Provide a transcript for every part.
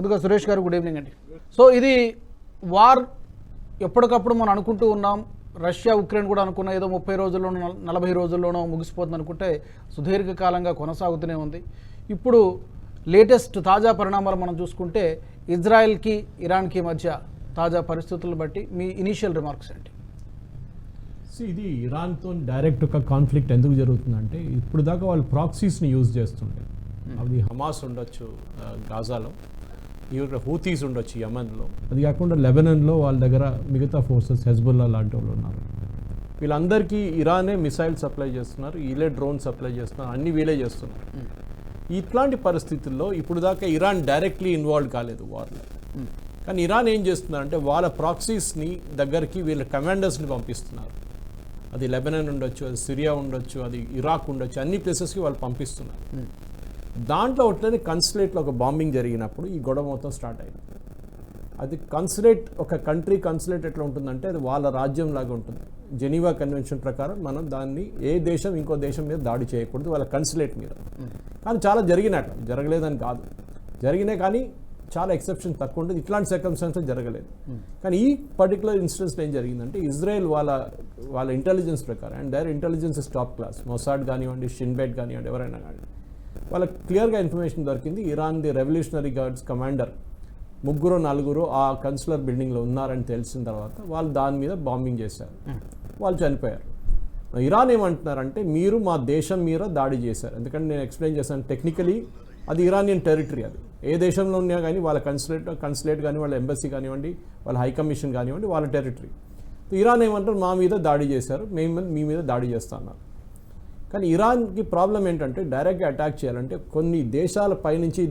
ముందుగా సురేష్ గారు good evening అండి. సో ఇది వార్ ఎప్పటికప్పుడు మనం అనుకుంటూ ఉన్నాం. రష్యా ఉక్రెయిన్ కూడా అనుకున్న ఏదో 30 రోజుల్లోనో 40 రోజుల్లోనో ముగిసిపోతుంది అనుకుంటే సుదీర్ఘకాలంగా కొనసాగుతూనే ఉంది. ఇప్పుడు లేటెస్ట్ తాజా పరిణామాలు మనం చూసుకుంటే ఇజ్రాయెల్కి ఇరాన్కి మధ్య తాజా పరిస్థితులను బట్టి మీ ఇనీషియల్ రిమార్క్స్ ఏంటి? ఇది ఇరాన్తో డైరెక్ట్ ఒక కాన్ఫ్లిక్ట్ ఎందుకు జరుగుతుందంటే ఇప్పుడు దాకా వాళ్ళు ప్రాక్సీస్ని యూజ్ చేస్తుండే. అది హమాస్ ఉండొచ్చు గాజాలో, ఇక్కడ హూతీస్ ఉండొచ్చు యమన్లో, అది కాకుండా లెబనాన్లో వాళ్ళ దగ్గర మిగతా ఫోర్సెస్ హెజ్బుల్లా లాంటి వాళ్ళు ఉన్నారు. వీళ్ళందరికీ ఇరానే మిసైల్ సప్లై చేస్తున్నారు, వీళ్ళే డ్రోన్ సప్లై చేస్తున్నారు, అన్ని వీళ్ళే చేస్తున్నారు. ఇట్లాంటి పరిస్థితుల్లో ఇప్పుడు దాకా ఇరాన్ డైరెక్ట్లీ ఇన్వాల్వ్ కాలేదు వార్లో. కానీ ఇరాన్ ఏం చేస్తున్నారంటే వాళ్ళ ప్రాక్సీస్ని దగ్గరికి వీళ్ళ కమాండర్స్ని పంపిస్తున్నారు. అది లెబనాన్ ఉండొచ్చు, అది సిరియా ఉండొచ్చు, అది ఇరాక్ ఉండొచ్చు, అన్ని ప్లేసెస్కి వాళ్ళు పంపిస్తున్నారు. దాంట్లో ఒకటి కన్సులేట్లో ఒక బాంబింగ్ జరిగినప్పుడు ఈ గొడవ మొత్తం స్టార్ట్ అయింది. అది కన్సులేట్, ఒక కంట్రీ కన్సులేట్ ఎట్లా ఉంటుందంటే అది వాళ్ళ రాజ్యం లాగా ఉంటుంది. జెనీవా కన్వెన్షన్ ప్రకారం మనం దాన్ని ఏ దేశం ఇంకో దేశం మీద దాడి చేయకూడదు వాళ్ళ కన్సులేట్ మీద. కానీ చాలా జరిగినట్టు, జరగలేదని కాదు, జరిగినాయి కానీ చాలా ఎక్సెప్షన్ తక్కువ ఉంటుంది. ఇట్లాంటి సర్కమ్స్టాన్సెస్ జరగలేదు. కానీ ఈ పర్టికులర్ ఇన్సిడెన్స్లో ఏం జరిగిందంటే ఇజ్రాయెల్ వాళ్ళ ఇంటెలిజెన్స్ ప్రకారం, and their intelligence is top class, Mossad కానివ్వండి, షిన్బెట్ కానివ్వండి, ఎవరైనా కానీ వాళ్ళకి క్లియర్గా ఇన్ఫర్మేషన్ దొరికింది. Iran the revolutionary guards commander 3-4 ఆ కన్సులర్ బిల్డింగ్లో ఉన్నారని తెలిసిన తర్వాత వాళ్ళు దాని మీద బాంబింగ్ చేశారు, వాళ్ళు చనిపోయారు. ఇరాన్ ఏమంటున్నారంటే మీరు మా దేశం మీద దాడి చేశారు. ఎందుకంటే నేను ఎక్స్ప్లెయిన్ చేశాను, టెక్నికలీ అది ఇరానియన్ టెరిటరీ. అది ఏ దేశంలో ఉన్నా కానీ వాళ్ళ కన్సులేట్ కానీ, వాళ్ళ ఎంబసీ కానివ్వండి, వాళ్ళ హై కమిషన్ కానివ్వండి, వాళ్ళ టెరిటరీ. ఇరాన్ ఏమంటారు, మా మీద దాడి చేశారు, మేము మీ మీద దాడి చేస్తా అన్నారు. కానీ ఇరాన్కి ప్రాబ్లం ఏంటంటే డైరెక్ట్గా అటాక్ చేయాలంటే కొన్ని దేశాల పైనుంచి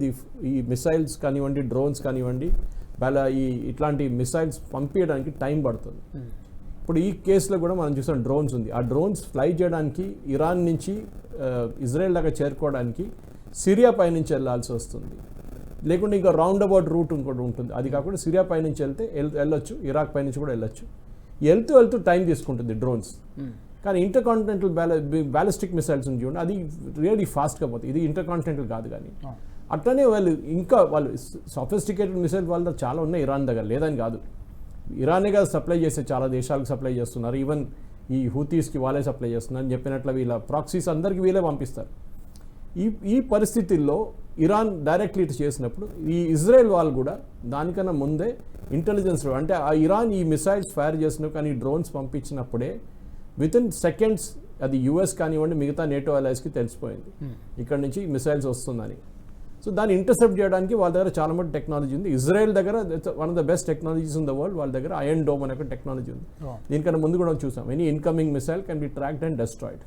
ఈ మిసైల్స్ కానివ్వండి, డ్రోన్స్ కానివ్వండి, ఇట్లాంటి మిసైల్స్ పంపించడానికి టైం పడుతుంది. ఇప్పుడు ఈ కేసులో కూడా మనం చూసాం డ్రోన్స్ ఉంది. ఆ డ్రోన్స్ ఫ్లై చేయడానికి ఇరాన్ నుంచి ఇజ్రాయెల్ దాకా చేరుకోవడానికి సిరియా పైనుంచి వెళ్ళాల్సి వస్తుంది, లేకుంటే ఇంకా రౌండ్ అబౌట్ రూట్ ఇంకోటి ఉంటుంది. అది కాకుండా సిరియా పైనుంచి వెళ్ళొచ్చు, ఇరాక్ పైనుంచి కూడా వెళ్ళొచ్చు. వెళ్తూ టైం తీసుకుంటుంది డ్రోన్స్. కానీ ఇంటర్ కాంటినెంటల్ బ్యాలిస్టిక్ మిసైల్స్ ఉంది చూడండి, అది రియల్లీ ఫాస్ట్గా పోతుంది. ఇది ఇంటర్ కాంటినెంటల్ కాదు. కానీ అట్లనే వాళ్ళు సఫిస్టికేటెడ్ మిసైల్ వాళ్ళ దగ్గర చాలా ఉన్నాయి, ఇరాన్ దగ్గర లేదని కాదు. ఇరానే కదా సప్లై చేసే, చాలా దేశాలకు సప్లై చేస్తున్నారు. ఈవెన్ ఈ హూతీస్కి వాళ్ళే సప్లై చేస్తున్నారు అని చెప్పినట్లు వీళ్ళ ప్రాక్సీస్ అందరికీ వీళ్ళే పంపిస్తారు. ఈ పరిస్థితుల్లో ఇరాన్ డైరెక్ట్లీ ఇటు చేసినప్పుడు ఈ ఇజ్రాయెల్ వాళ్ళు కూడా దానికన్నా ముందే ఇంటెలిజెన్స్, అంటే ఆ ఇరాన్ ఈ మిసైల్స్ ఫైర్ చేసినప్పుడు కానీ డ్రోన్స్ పంపించినప్పుడే వితిన్ సెకండ్స్ అది యుఎస్ కానివ్వండి మిగతా నేటో అలైస్కి తెలిసిపోయింది ఇక్కడ నుంచి మిసైల్స్ వస్తుందని. సో దాన్ని ఇంటర్సెప్ట్ చేయడానికి వాళ్ళ దగ్గర చాలా మంది టెక్నాలజీ ఉంది. ఇజ్రాయెల్ దగ్గర one of the best technologies in the world. వాళ్ళ దగ్గర ఐరన్ డోమ్ అనే ఒక టెక్నాలజీ ఉంది. దీనికన్నా ముందు కూడా చూసాం, any incoming missile can be tracked and destroyed.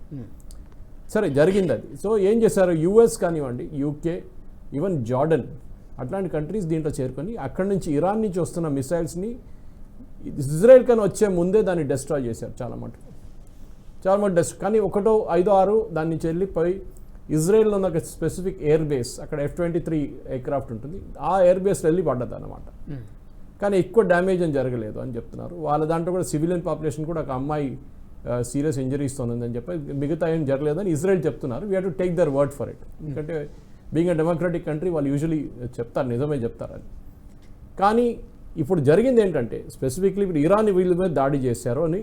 సరే, జరిగింది అది. సో ఏం చేశారు, యుఎస్ కానివ్వండి, యూకే, ఈవెన్ జార్డన్, అట్లాంటి కంట్రీస్ దీంట్లో చేరుకొని అక్కడి నుంచి ఇరాన్ నుంచి వస్తున్న మిసైల్స్ని ఇజ్రాయెల్ కన్నా వచ్చే ముందే దాన్ని డెస్ట్రాయ్ చేశారు చాలా మటుకు. కానీ 5-6 దాని నుంచి వెళ్ళిపోయి ఇజ్రాయెల్లో ఉన్న ఒక స్పెసిఫిక్ ఎయిర్ బేస్, అక్కడ F-23 ఎయిర్క్రాఫ్ట్ ఉంటుంది, ఆ ఎయిర్ బేస్లో వెళ్ళి పడ్డది అనమాట. కానీ ఎక్కువ డ్యామేజ్ అని జరగలేదు అని చెప్తున్నారు. వాళ్ళ దాంట్లో కూడా సివిలియన్ పాపులేషన్ కూడా ఒక అమ్మాయి సీరియస్ ఇంజరీస్తో ఉందని చెప్పి, మిగతా ఏం జరగలేదని ఇజ్రాయెల్ చెప్తున్నారు. We have to take their word for it. ఎందుకంటే బీయింగ్ ఎ డెమోక్రటిక్ కంట్రీ వాళ్ళు యూజువలీ చెప్తారు, నిజమే చెప్తారు అని. కానీ ఇప్పుడు జరిగింది ఏంటంటే స్పెసిఫిక్లీ ఇప్పుడు ఇరాన్ వీళ్ళ మీద దాడి చేశారు అని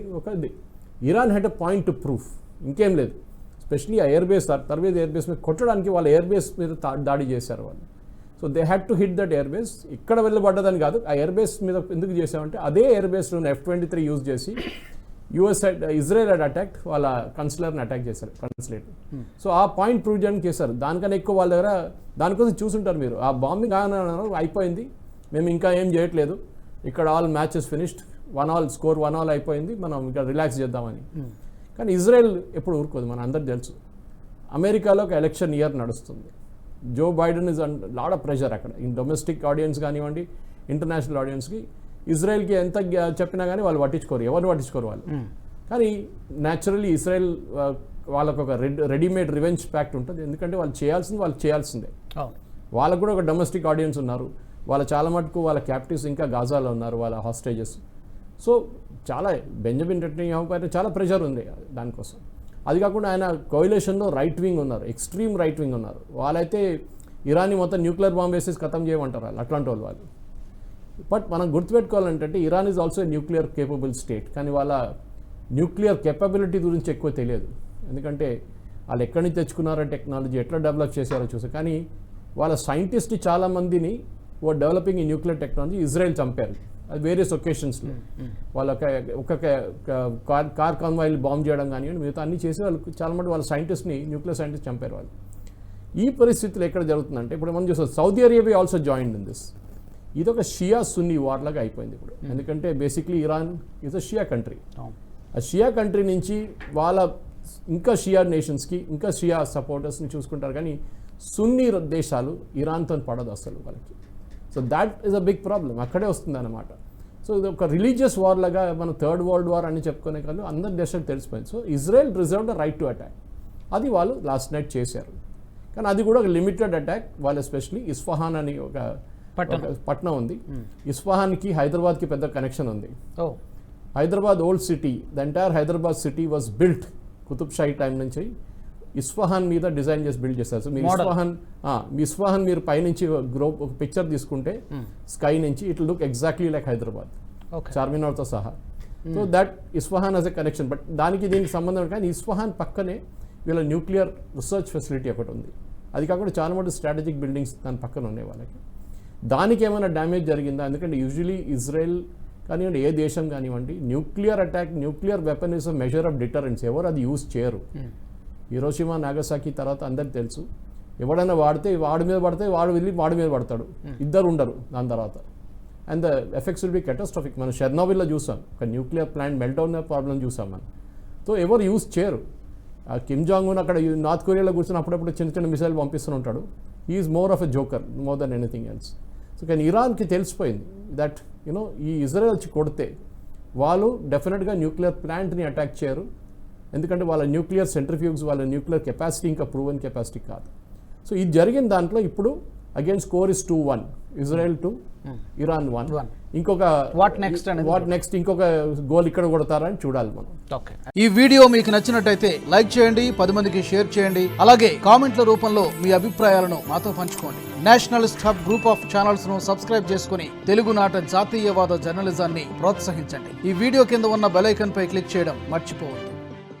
Iran had a point to proof, ఇంకేం లేదు. స్పెషలీ ఆ ఎయిర్ బేస్, తర్వేజ్ ఎయిర్ బేస్ మీద కొట్టడానికి వాళ్ళ ఎయిర్ బేస్ మీద దాడి చేశారు వాళ్ళు. So they had to hit that air base. ఇక్కడ వెళ్ళబడ్డదని కాదు, ఆ ఎయిర్ బేస్ మీద ఎందుకు చేసామంటే అదే ఎయిర్ బేస్లో F-23 యూజ్ చేసి ఇజ్రాయెల్ హెడ్ అటాక్ వాళ్ళ కన్సులర్ని అటాక్ చేశారు, కన్సులేట్. సో ఆ పాయింట్ ప్రూవ్ చేయడానికి చేశారు. దానికన్నా ఎక్కువ వాళ్ళ దగ్గర దానికోసం చూసుంటారు మీరు. ఆ బాంబింగ్ అయిపోయింది, మేము ఇంకా ఏం చేయట్లేదు, ఇక్కడ ఆల్ మ్యాచెస్ ఫినిష్డ్, 1-1 స్కోర్ 1-1 అయిపోయింది, మనం ఇక్కడ రిలాక్స్ చేద్దామని. కానీ ఇజ్రాయెల్ ఎప్పుడు ఊరుకోదు, మన అందరికి తెలుసు. అమెరికాలో ఒక ఎలక్షన్ ఇయర్ నడుస్తుంది. Joe Biden is lot of pressure అక్కడ, డొమెస్టిక్ ఆడియన్స్ కానివ్వండి, ఇంటర్నేషనల్ ఆడియన్స్కి. ఇజ్రాయెల్కి ఎంత చెప్పినా కానీ వాళ్ళు పట్టించుకోరు, ఎవరు పట్టించుకోరు వాళ్ళు. కానీ న్యాచురల్లీ ఇజ్రాయెల్ వాళ్ళకు ఒక రెడీమేడ్ రివెంజ్ ప్యాక్ట్ ఉంటుంది. ఎందుకంటే వాళ్ళు చేయాల్సిందే. వాళ్ళకు కూడా ఒక డొమెస్టిక్ ఆడియన్స్ ఉన్నారు, వాళ్ళ చాలా మటుకు వాళ్ళ క్యాప్టివ్స్ ఇంకా గాజాలో ఉన్నారు, వాళ్ళ హాస్టేజెస్. సో చాలా బెంజమిన్ నెతన్యాహు పైన చాలా ప్రెషర్ ఉంది దానికోసం. అది కాకుండా ఆయన కోయిలేషన్లో రైట్ వింగ్ ఉన్నారు, ఎక్స్ట్రీమ్ రైట్ వింగ్ ఉన్నారు. వాళ్ళైతే ఇరాన్ని మొత్తం న్యూక్లియర్ బాంబ్ వేసేసి ఖతం చేయమంటారు వాళ్ళు, అట్లాంటి వాళ్ళు. బట్ మనం గుర్తుపెట్టుకోవాలంటే Iran is also nuclear capable state, కానీ వాళ్ళ న్యూక్లియర్ కెపబిలిటీ గురించి ఎక్కువ తెలియదు. ఎందుకంటే వాళ్ళు ఎక్కడి నుంచి తెచ్చుకున్నారో టెక్నాలజీ, ఎట్లా డెవలప్ చేశారో చూసారు. కానీ వాళ్ళ సైంటిస్ట్ చాలామందిని డెవలపింగ్ ఈ న్యూక్లియర్ టెక్నాలజీ ఇజ్రాయెల్ చంపారు, అది వేరియస్ ఒకేషన్స్లో. వాళ్ళ ఒక కార్ కాన్వాయిల్ బాంబ్ చేయడం కానివ్వండి, మిగతా అన్ని చేసి వాళ్ళు చాలా మంది వాళ్ళ సైంటిస్ట్ని, న్యూక్లియర్ సైంటిస్ట్ చంపారు వాళ్ళు. ఈ పరిస్థితులు ఎక్కడ జరుగుతుందంటే ఇప్పుడు మనం చూస్తాం Saudi Arabia also joined in this. ఇది ఒక షియా సున్నీ వార్ లాగా అయిపోయింది ఇప్పుడు. ఎందుకంటే basically Iran is a Shia country. ఆ షియా కంట్రీ నుంచి వాళ్ళ ఇంకా షియా నేషన్స్కి, ఇంకా షియా సపోర్టర్స్ని చూసుకుంటారు, కానీ సున్నీ దేశాలు ఇరాన్తో పడదు అసలు వాళ్ళకి. So that is a big problem, అక్కడే వస్తుంది అన్నమాట. సో ఇది ఒక రిలీజియస్ వార్ లాగా మనం థర్డ్ వరల్డ్ వార్ అని చెప్పుకునే కాదు, అందరి దేశాలకు తెలిసిపోయింది. So Israel reserve the right to attack, అది వాళ్ళు లాస్ట్ నైట్ చేశారు. కానీ అది కూడా ఒక లిమిటెడ్ అటాక్. వాళ్ళు ఎస్పెషలీ ఇస్ఫహాన్ అని ఒక పట్టణం ఉంది. ఇస్ఫహాన్కి హైదరాబాద్కి పెద్ద కనెక్షన్ ఉంది. Hyderabad old city, the entire Hyderabad city was built Qutub Shahi time నుంచి ఇస్ఫహాన్ మీద డిజైన్ చేసి బిల్డ్ చేస్తారు. సో మీరు ఇస్ఫహాన్ మీరు పైనుంచి ఒక పిక్చర్ తీసుకుంటే స్కై నుంచి it look exactly like Hyderabad, చార్మినార్తో సహా. So that Isfahan as a connection. But దానికి దీనికి సంబంధం కానీ ఇస్ఫహాన్ పక్కనే వీళ్ళ న్యూక్లియర్ రీసెర్చ్ ఫెసిలిటీ ఒకటి ఉంది. అది కాకుండా చాలా మంది స్ట్రాటజిక్ బిల్డింగ్స్ దాని పక్కన ఉన్నాయి వాళ్ళకి. దానికి ఏమైనా డ్యామేజ్ జరిగిందా? ఎందుకంటే యూజువలీ ఇజ్రాయెల్ కానివ్వండి, ఏ దేశం కానివ్వండి, nuclear attack, nuclear weapon is a measure of deterrence. ఎవరు అది యూజ్ చేయరు. హిరోషిమా, నాగసాకి తర్వాత అందరికి తెలుసు, ఎవడైనా వాడితే వాడి మీద పడితే వాడు వెళ్ళి వాడి మీద పడతాడు, ఇద్దరు ఉండరు దాని తర్వాత. And the effects will be catastrophic. మనం షెర్నోబిల్లో చూసాం, ఒక న్యూక్లియర్ ప్లాంట్ మెల్ట్ అవున ప్రాబ్లం చూసాం మనం. సో ఎవరు యూజ్ చేయరు. కిమ్ జాంగ్ ఉన్ అక్కడ నార్త్ కొరియాలో కూర్చొని అప్పుడప్పుడు చిన్న చిన్న మిసైల్ పంపిస్తూ ఉంటాడు. He is more of a joker more than anything else. So కానీ ఇరాన్కి తెలిసిపోయింది దట్ ఈ ఇజ్రాయెల్ వచ్చి కొడితే వాళ్ళు డెఫినెట్గా న్యూక్లియర్ ప్లాంట్ని అటాక్ చేయరు. ఎందుకంటే వాళ్ళ న్యూక్లియర్ సెంట్రిఫ్యూగ్స్, వాళ్ళ న్యూక్లియర్ కెపాసిటీ ఇంకా ప్రూవెన్ కెపాసిటీ కాదు. సో ఇది జరిగిన దాంట్లో ఇప్పుడు again score is 2-1, Israel 2, Iran 1. ఇంకొక వాట్ నెక్స్ట్ ఇంకొక గోల్ ఇక్కడ కొడతారని చూడాలి మనం. ఈ వీడియో మీకు నచ్చినట్టయితే లైక్ చేయండి, 10 మందికి షేర్ చేయండి. అలాగే కామెంట్ల రూపంలో మీ అభిప్రాయాలను మాతో పంచుకోండి. Nationalist hub group of channels ను సబ్స్క్రైబ్ చేసుకుని తెలుగునాట జాతీయవాద జర్నలిజాన్ని ప్రోత్సహించండి. ఈ వీడియో కింద ఉన్న బెల్ ఐకాన్ పై క్లిక్ చేయడం మర్చిపోవద్దు.